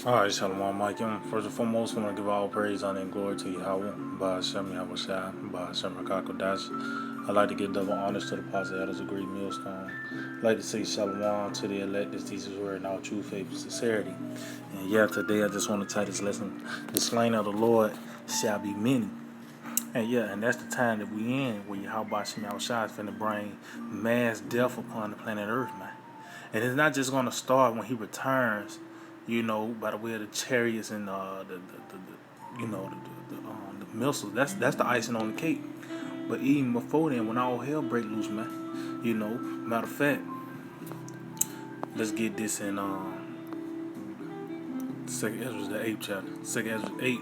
Alright, Shalom, Mike. First and foremost, I want to give all praise, honor, and glory to Yahweh, by Hashem Yahweh Shai, by Hashem Rakakodash. I'd like to give double honors to the Apostle Elders of Great Millstone. I'd like to say Shalom to the elect, this teacher's word, in all true faith and sincerity. And yeah, today I just want to title this lesson, The Slain of the Lord Shall Be Many. And yeah, and that's the time that we in, where Yahweh Hashem Yahweh Shai is finna bring mass death upon the planet Earth, man. And it's not just going to start when he returns, by the way of the chariots and the missiles. That's the icing on the cake. But even before then, when all hell break loose, man, matter of fact, let's get this in Second Ezra the 8th chapter, Second Ezra 8.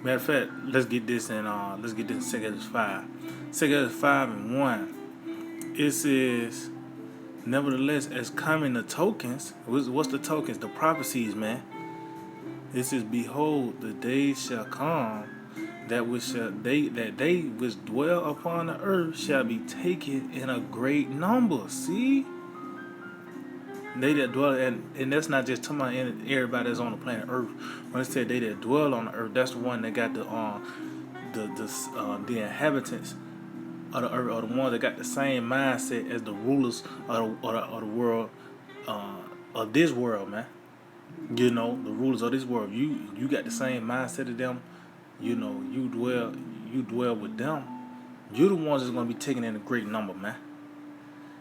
Matter of fact, let's get this in Second Ezra 5, Second Ezra 5:1. It says, nevertheless, as coming the tokens, what's the tokens? The prophecies, man. It says, behold, the days shall come that they which dwell upon the earth shall be taken in a great number. See? They that dwell, and that's not just talking about everybody that's on the planet Earth. When it said they that dwell on the earth, that's the one that got the inhabitants of the earth, or the ones that got the same mindset as the rulers of the world, of this world, man. The rulers of this world. You got the same mindset of them. You dwell with them. You're the ones that's gonna be taken in a great number, man.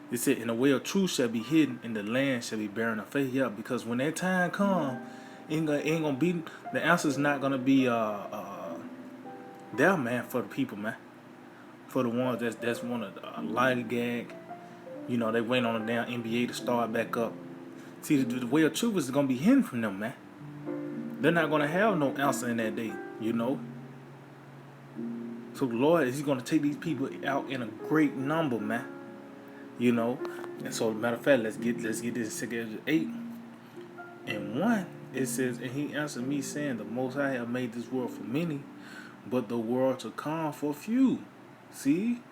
It said, "And the way of truth shall be hidden, and the land shall be barren of faith." Yeah, because when that time comes, ain't gonna be, the answer's not gonna be there, man, for the people, man. For the ones that's want to lie gag, they waiting on the damn NBA to start back up. See, the way of truth is gonna be hidden from them, man. They're not gonna have no answer in that day, So the Lord is gonna take these people out in a great number, man. And so, matter of fact, let's get this 8:1. It says, and he answered me, saying, the Most High have made this world for many, but the world to come for few. See,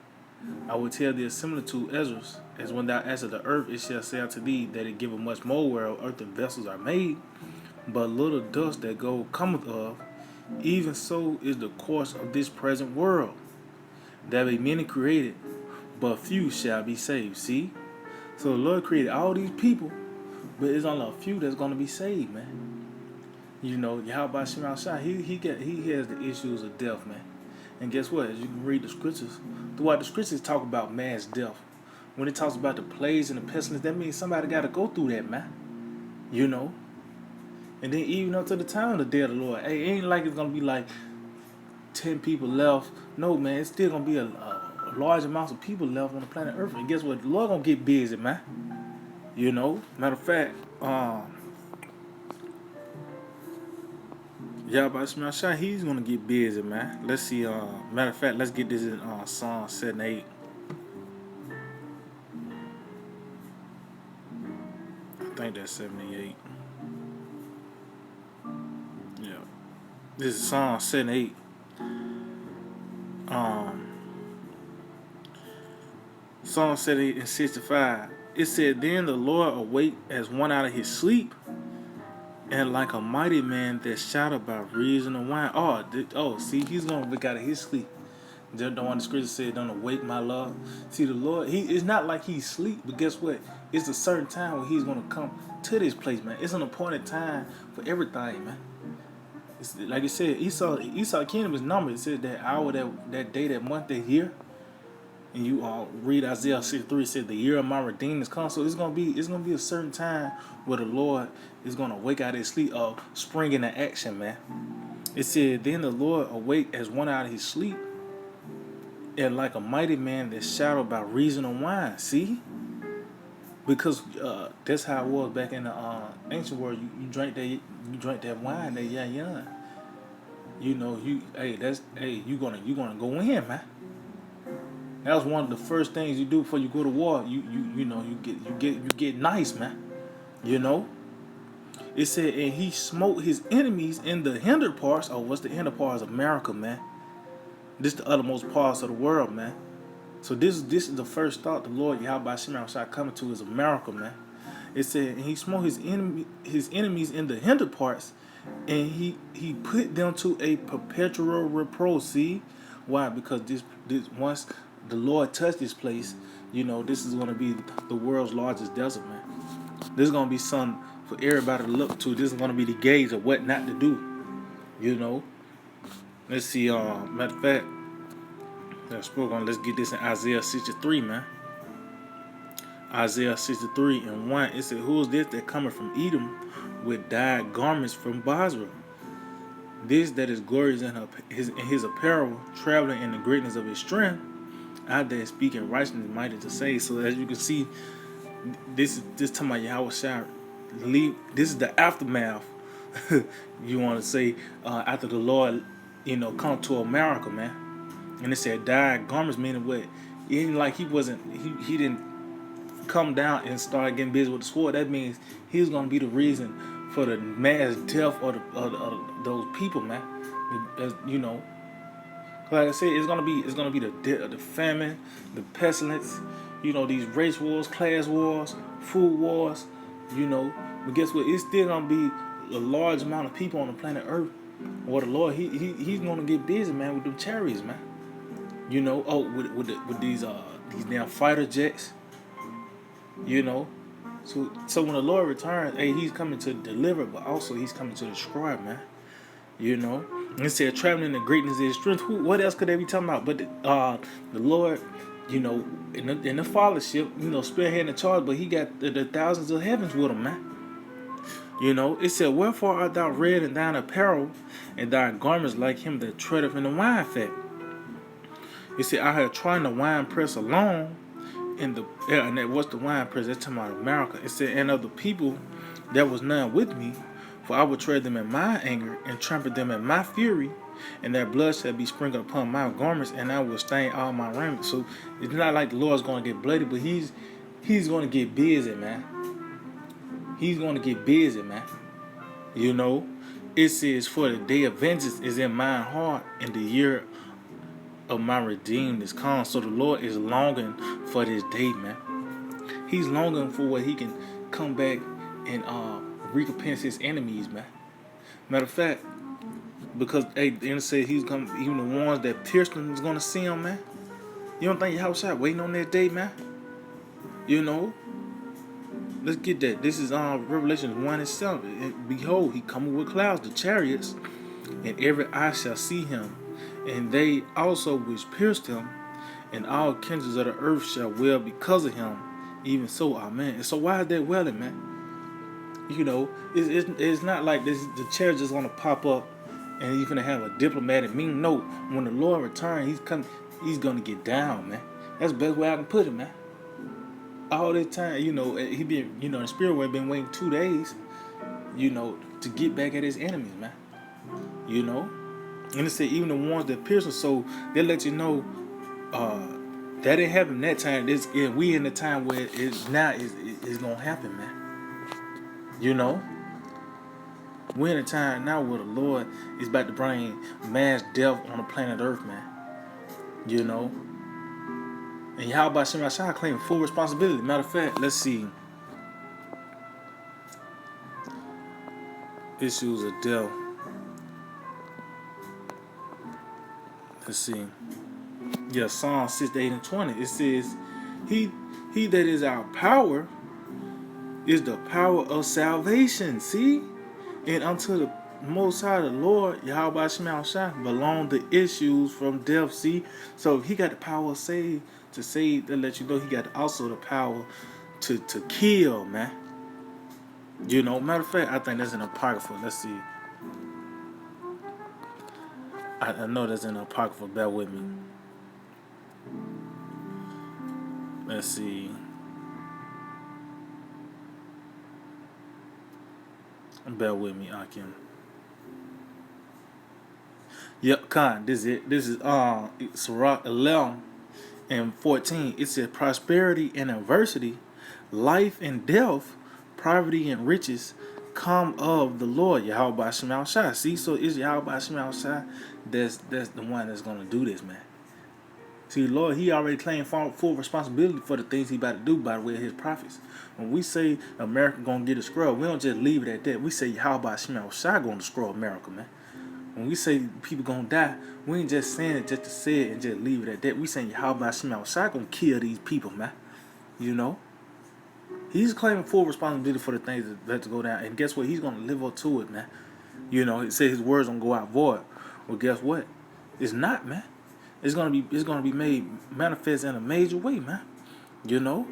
I will tell thee a similitude, Ezra, as when thou askest the earth, it shall say unto thee that it giveth much more whereof earthen vessels are made, but little dust that gold cometh of. Even so is the course of this present world. There be many created, but few shall be saved. See? So the Lord created all these people, but it's only a few that's gonna be saved, man. Yahweh Shema Shai, he has the issues of death, man. And guess what? As you can read the scriptures, throughout the scriptures talk about mass death. When it talks about the plagues and the pestilence, that means somebody gotta go through that, man. And then even up to the time of the day of the Lord, hey, it ain't like it's gonna be like 10 people left. No, man, it's still gonna be a large amounts of people left on the planet Earth. And guess what? The Lord gonna get busy, man. Matter of fact, Yahweh Shema Shai, he's gonna get busy, man. Let's see. Matter of fact, let's get this in Psalm 7:8. I think that's 78. Yeah, this is Psalm 7:8. Psalm 78 and 65. It said, then the Lord awake as one out of his sleep, and like a mighty man that shouted by reason of wine. See, he's gonna wake out of his sleep. The one the scripture said, don't awake my love. See, the Lord, it's not like he's asleep, but guess what? It's a certain time when he's gonna come to this place, man. It's an appointed time for everything, man. It's, like it said, Esau kingdom is numbered. It said that hour, that day, that month, that year. And you read Isaiah 63, it said the year of my redeemed is come. So it's gonna be a certain time where the Lord is gonna wake out of his sleep, spring into action, man. It said, then the Lord awake as one out of his sleep, and like a mighty man that shouted by reason of wine. See? Because that's how it was back in the ancient world. You drank that wine, that yan. You gonna go in, man. That was one of the first things you do before you go to war. You get nice, man. It said, and he smote his enemies in the hinder parts. Oh, what's the hinder parts of America, man? This the uttermost parts of the world, man. So this is the first thought the Lord Yahweh Shema Shai coming to is America, man. It said, and he smote his enemies in the hinder parts, and he put them to a perpetual reproach. See why? Because this once the Lord touched this place, this is going to be the world's largest desert, man. This is going to be something for everybody to look to. This is going to be the gauge of what not to do. Let's see. Matter of fact, let's get this in Isaiah 63, man. Isaiah 63 and 1. It said, "Who is this that cometh from Edom with dyed garments from Basra? This that is glorious in his apparel, traveling in the greatness of his strength, out there speaking righteousness, mighty to save." So as you can see, this talking about Yahweh Shai. This is the aftermath. You want to say after the Lord, come to America, man. And it said dyed garments, meaning what? It ain't like he didn't come down and start getting busy with the sword. That means he's gonna be the reason for the mass death of those people, man. Like I said, it's gonna be the famine, the pestilence, these race wars, class wars, food wars, But guess what? It's still gonna be a large amount of people on the planet Earth. Or the Lord, he's gonna get busy, man, with them chariots, man. With these damn fighter jets. So when the Lord returns, hey, he's coming to deliver, but also he's coming to destroy, man. And it said traveling in the greatness of his strength. What else could they be talking about? But the Lord, in the fellowship, spearheading the charge, but he got the thousands of heavens with him, man. It said, "Wherefore art thou red in thine apparel, and thy garments like him that treadeth in the wine fat?" It said, "I have trodden the wine press alone." And that what's the wine press? That's talking about America. It said, "And of the people there was none with me, for I will tread them in my anger, and trample them in my fury, and their blood shall be sprinkled upon my garments, and I will stain all my raiment." So it's not like the Lord's going to get bloody, but he's going to get busy, man. He's going to get busy, man. It says, "For the day of vengeance is in my heart, and the year of my redeemed is come." So the Lord is longing for this day, man. He's longing for where he can come back and recompense his enemies, man. Matter of fact, because then it said he's coming, even the ones that pierced him is gonna see him, man. You don't think Yahweh Shai waiting on that day, man? Let's get that. This is Revelation 1 and 7. And behold, he cometh with clouds, the chariots, and every eye shall see him, and they also which pierced him, and all kindreds of the earth shall wail because of him. Even so, amen. And so why is that wailing, man? It's not like this. The chariot just gonna pop up, and he's gonna have a diplomatic meaning. No, when the Lord returns, he's gonna get down, man. That's the best way I can put it, man. All this time, he been, the spirit world been waiting 2 days, to get back at his enemies, man. And it said even the ones that pierce him, so they let you know that didn't happen that time. We in the time where it's gonna happen, man. We're in a time now where the Lord is about to bring mass death on the planet Earth, man. And Yahweh Shem Shai claiming full responsibility. Matter of fact, let's see. Issues of death. Let's see. Yeah, Psalm 68 and 20. It says, He that is our power is the power of salvation. See? And unto the Most High, the Lord, Yahweh Shem Shai, belong the issues from death. See? So he got the power to save, to let you know he got also the power to kill, man. Matter of fact, I think that's in Apocrypha. Let's see. I know that's in Apocrypha. Bear with me. Let's see. Bear with me, Akim. Yep, Khan. This is it. This is Sirach 11 and 14. It says, "Prosperity and adversity, life and death, poverty and riches come of the Lord, Yahweh Shem Shai." See, so it's Yahweh Shem Shai that's the one that's gonna do this, man. See, Lord, he already claimed full responsibility for the things he about to do by the way of his prophets. When we say America gonna get a scroll, we don't just leave it at that. We say, how about Shema Shai gonna destroy America, man? When we say people gonna die, we ain't just saying it just to say it and just leave it at that. We saying, how about Shema Shai gonna kill these people, man? You know? He's claiming full responsibility for the things that to go down. And guess what? He's gonna live up to it, man. You know, he said his words don't go out void. Well, guess what? It's not, man. It's gonna be made manifest in a major way, man. You know,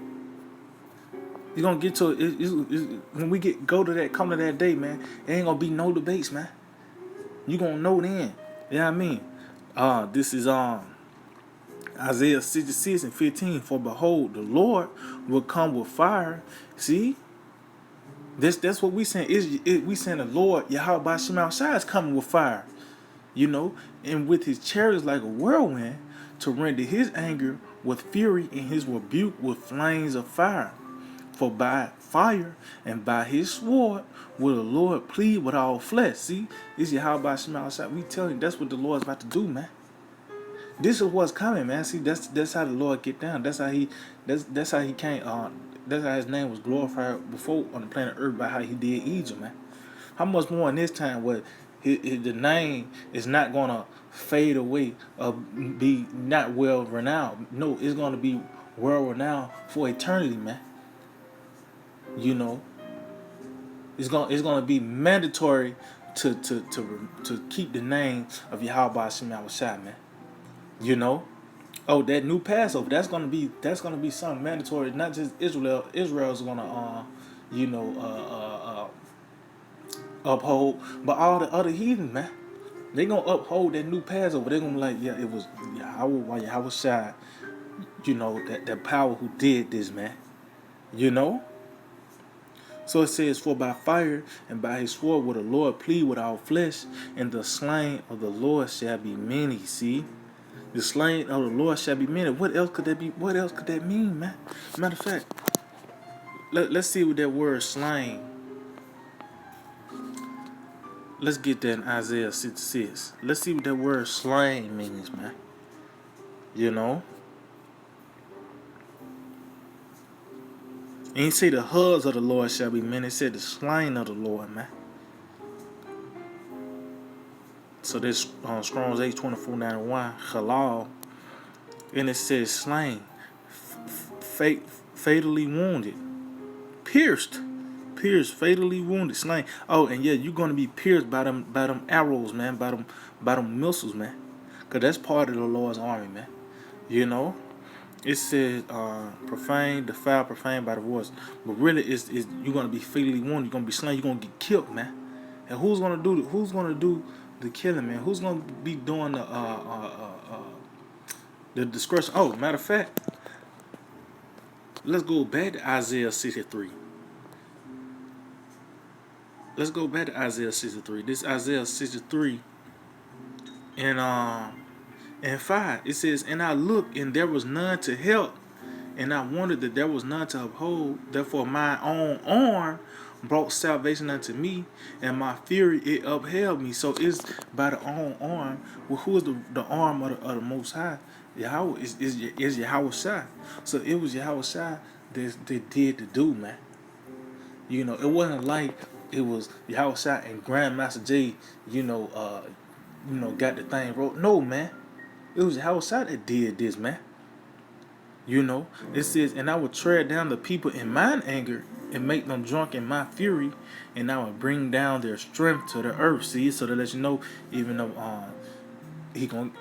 you're gonna get to it. When we come to that day, man. It ain't gonna be no debates, man. You gonna know then. You know what I mean? This is Isaiah 66:15. For behold, the Lord will come with fire. See, that's what we saying. We saying the Lord Yahweh Shema Shai is coming with fire. You know, and with his chariots like a whirlwind, to render his anger with fury and his rebuke with flames of fire. For by fire and by his sword will the Lord plead with all flesh. See, this is how about Shema Shai. We telling you that's what the Lord's about to do, man. This is what's coming, man. See, that's how the Lord get down. That's how he came. That's how his name was glorified before on the planet Earth by how he did Egypt, man. How much more in this time where the name is not gonna fade away or be not well renowned. No, it's gonna be well renowned for eternity, man. You know, it's gonna be mandatory to keep the name of Yahweh Shema Shai, man. You know, oh, that new Passover, that's gonna be something mandatory. Not just Israel. Israel's gonna uphold, but all the other heathen, man. They gonna uphold that new Passover. They gonna be like, yeah, it was Yahweh Shai, you know, that power who did this, man. You know? So it says, for by fire and by his sword will the Lord plead with all flesh, and the slain of the Lord shall be many. See? The slain of the Lord shall be many. What else could that be? What else could that mean, man? Matter of fact, let's see what that word slain. Let's get that in Isaiah 66. Let's see what that word slain means, man. You know? And he said the hoods of the Lord shall be many. It said the slain of the Lord, man. So this Strong's H2491 halal, and it says slain, fatally wounded, pierced, fatally wounded, slain. Oh, and yeah, you're gonna be pierced by them arrows, man, by them missiles, man, cause that's part of the Lord's army, man. You know, it says profane, defile, profane by the voice, but really, it's you're gonna be fatally wounded. You're gonna be slain. You're gonna get killed, man. And who's gonna do the killing, man? Who's gonna be doing the discretion? Oh, matter of fact, let's go back to Isaiah 63. Let's go back to Isaiah 63. This Isaiah 63 and 5. It says, and I looked, and there was none to help, and I wondered that there was none to uphold. Therefore my own arm brought salvation unto me, and my fury it upheld me. So it's by the own arm. Well, who is the arm of the Most High? Yahweh is Yahweh Shai. So it was Yahweh Shai that did the do, man. You know, it wasn't like it was Yahweh Shai and Grandmaster J, got the thing wrote. No, man. It was Yahweh Shai that did this, man. You know, it says, and I will tread down the people in mine anger and make them drunk in my fury, and I will bring down their strength to the earth. See, so to let you know, even though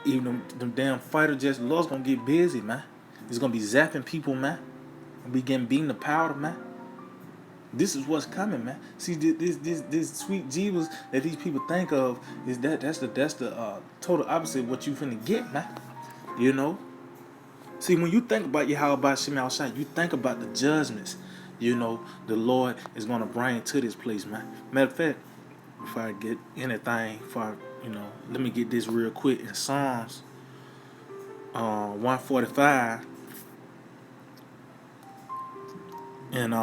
even them damn fighter jets, the Lord's gonna get busy, man. He's gonna be zapping people, man. Be getting beaten to powder, man. This is what's coming, man. See, this sweet Jesus that these people think of is that's the total opposite of what you finna get, man. You know. See, when you think about Yahweh Shema Shai, you think about the judgments, the Lord is going to bring to this place, man. Matter of fact, before I get anything, let me get this real quick. In Psalms 145 and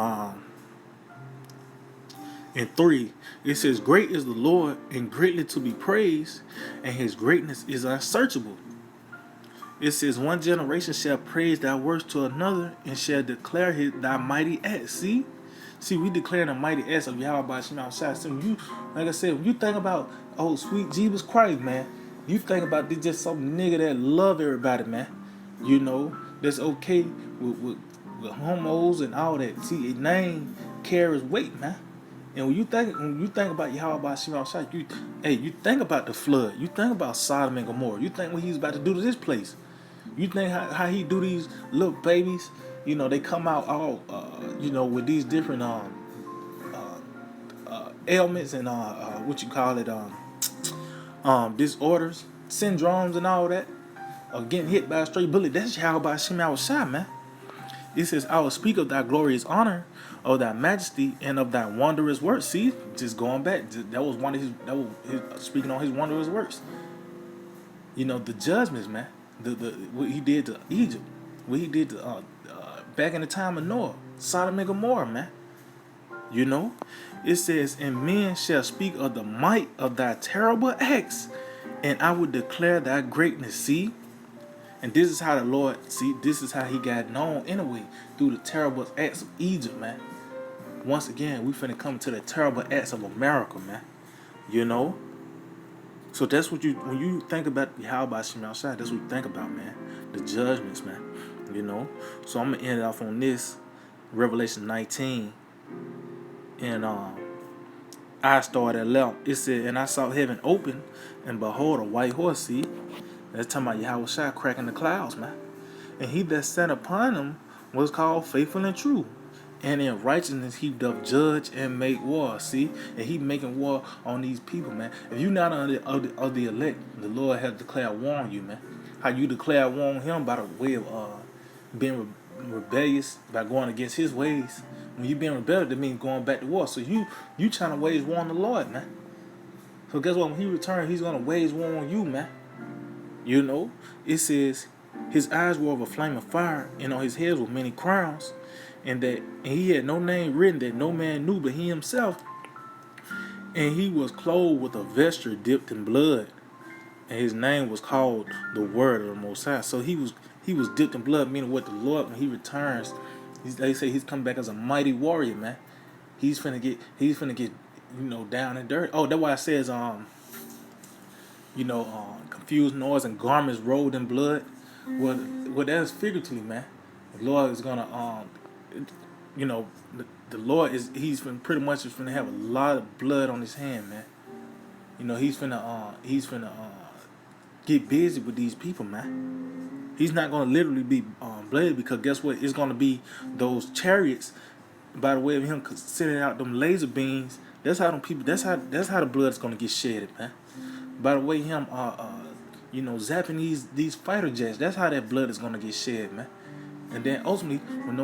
3, it says, great is the Lord and greatly to be praised, and his greatness is unsearchable. It says, one generation shall praise thy works to another and shall declare thy mighty acts. See, we declare the mighty acts of Yahweh by Shema Shai. So you, like I said, when you think about, oh, sweet Jesus Christ, man, you think about this just some nigga that love everybody, man. You know, that's okay with homos and all that. See, a name carries weight, man. And when you think about Yahweh by Shema Shai, you think about the flood. You think about Sodom and Gomorrah. You think what he's about to do to this place. You think how he do these little babies? You know, they come out all, with these different ailments and what you call it, disorders, syndromes, and all that. Or getting hit by a straight bullet. That's Yahweh by Shema Shai, man. It says, I will speak of thy glorious honor, of thy majesty, and of thy wondrous works. See, just going back, that was his speaking on his wondrous works. You know, the judgments, man. The what he did to Egypt, what he did to back in the time of Noah, Sodom and Gomorrah, man. You know, it says, and men shall speak of the might of thy terrible acts, and I will declare thy greatness. See. And this is how the Lord, this is how he got known anyway, through the terrible acts of Egypt, man. Once again, we finna come to the terrible acts of America, man. You know? So that's what when you think about Yahweh by Shema Shai, that's what you think about, man. The judgments, man. You know? So I'm gonna end it off on this, Revelation 19. And I started at 11. It said, and I saw heaven open, and behold, a white horse, see? That's talking about Yahweh Shai cracking the clouds, man. And he that sat upon him was called faithful and true. And in righteousness he doth judge and make war. See? And he making war on these people, man. If you're not of the elect, the Lord has declared war on you, man. How you declare war on him by the way of being rebellious, by going against his ways. When you being rebellious, that means going back to war. So you trying to wage war on the Lord, man. So guess what? When he returns, he's going to wage war on you, man. You know, it says his eyes were of a flame of fire, and on his head were many crowns, and he had no name written that no man knew but he himself. And he was clothed with a vesture dipped in blood, and his name was called the Word of the Most High. So he was dipped in blood, meaning what the Lord, when he returns, they say he's coming back as a mighty warrior, man. He's finna get down and dirty. Oh, that's why it says confused noise and garments rolled in blood. Well, that's figuratively, man. The Lord is gonna, the Lord he's pretty much is gonna have a lot of blood on his hand, man. You know, he's finna get busy with these people, man. He's not gonna literally be blooded, because guess what? It's gonna be those chariots by the way of him sending out them laser beams. That's how them people. That's how the blood is gonna get shedded, man. By the way, him zapping these fighter jets. That's how that blood is gonna get shed, man. And then ultimately, when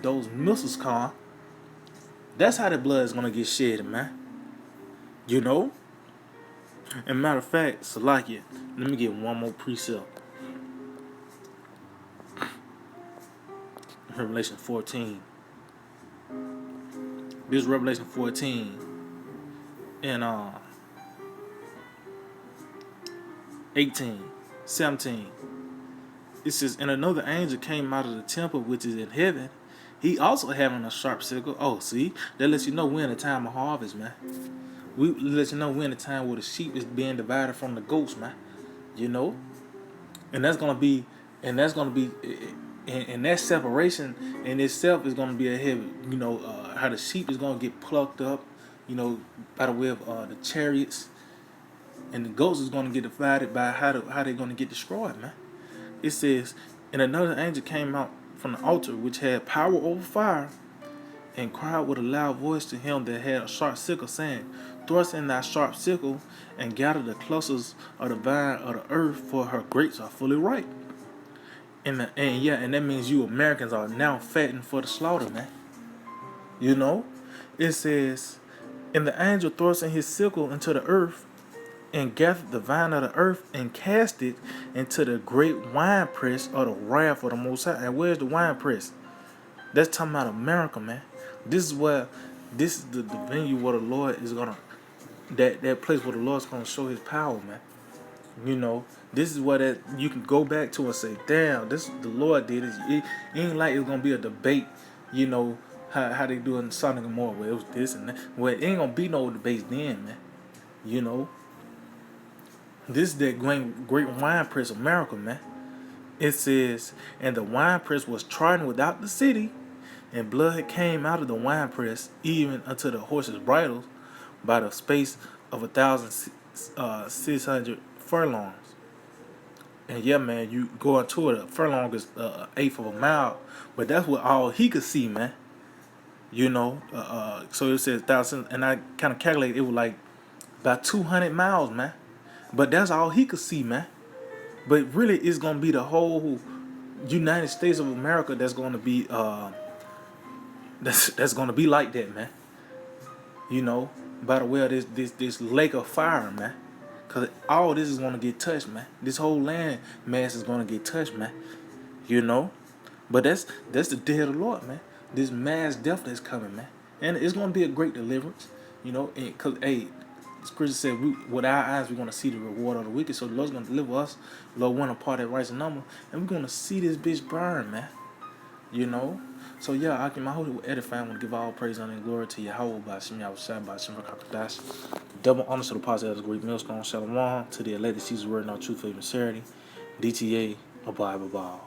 those missiles come, that's how the blood is gonna get shed, man. You know. And matter of fact, Salakia, let me get one more precept. Revelation 14. This is Revelation 14, and 18, 17. It says, and another angel came out of the temple which is in heaven. He also having a sharp sickle. Oh, see, that lets you know we're in a time of harvest, man. We let you know we're in a time where the sheep is being divided from the goats, man. You know, and that's gonna be, and that separation in itself is gonna be a heavy. How the sheep is gonna get plucked up, by the way of the chariots. And the ghosts is going to get divided by how they're going to get destroyed, man. It says, and another angel came out from the altar, which had power over fire, and cried with a loud voice to him that had a sharp sickle, saying, thrust in thy sharp sickle, and gather the clusters of the vine of the earth, for her grapes are fully ripe. And that means you Americans are now fattened for the slaughter, man. You know? It says, and the angel thrust in his sickle into the earth, and gathered the vine of the earth, and cast it into the great winepress of the wrath of the Most High. And where's the winepress? That's talking about America, man. This is the venue where the Lord is gonna, that place where the Lord's gonna show his power, man. You know, this is what you can go back to and say, damn, this the Lord did it. It ain't like it's gonna be a debate, you know, how they do in Sonic and Gomorrah, where it was this and that. Well, it ain't gonna be no debates then, man. You know, this is that great wine press of America, man. It says, and the wine press was trodden without the city, and blood came out of the wine press, even unto the horses' bridles, by the space of 1,600 furlongs. And yeah, man, you go into it. A furlong is eighth of a mile, but that's what all he could see, man. You know, so it says thousand, and I kind of calculated it was like about 200 miles, man. But that's all he could see, man. But really, it's gonna be the whole United States of America that's gonna be that's gonna be like that, man. You know, by the way of this lake of fire, man. Cause all this is gonna get touched, man. This whole land mass is gonna get touched, man. You know, but that's the day of the Lord, man. This mass death that's coming, man, and it's gonna be a great deliverance. You know, and cause hey, Scripture said, with our eyes we're gonna see the reward of the wicked. So the Lord's gonna deliver us. The Lord want a part that rights and number, and we're gonna see this bitch burn, man. You know. So yeah, my whole edifying want to give all praise honor and glory to Yahweh by Shem Yahushua by Shem Kakadash. Double honor to the positive of the great millstone Shalom, to the elected Caesar word, no truth, faith, and sincerity. DTA, abide, bye.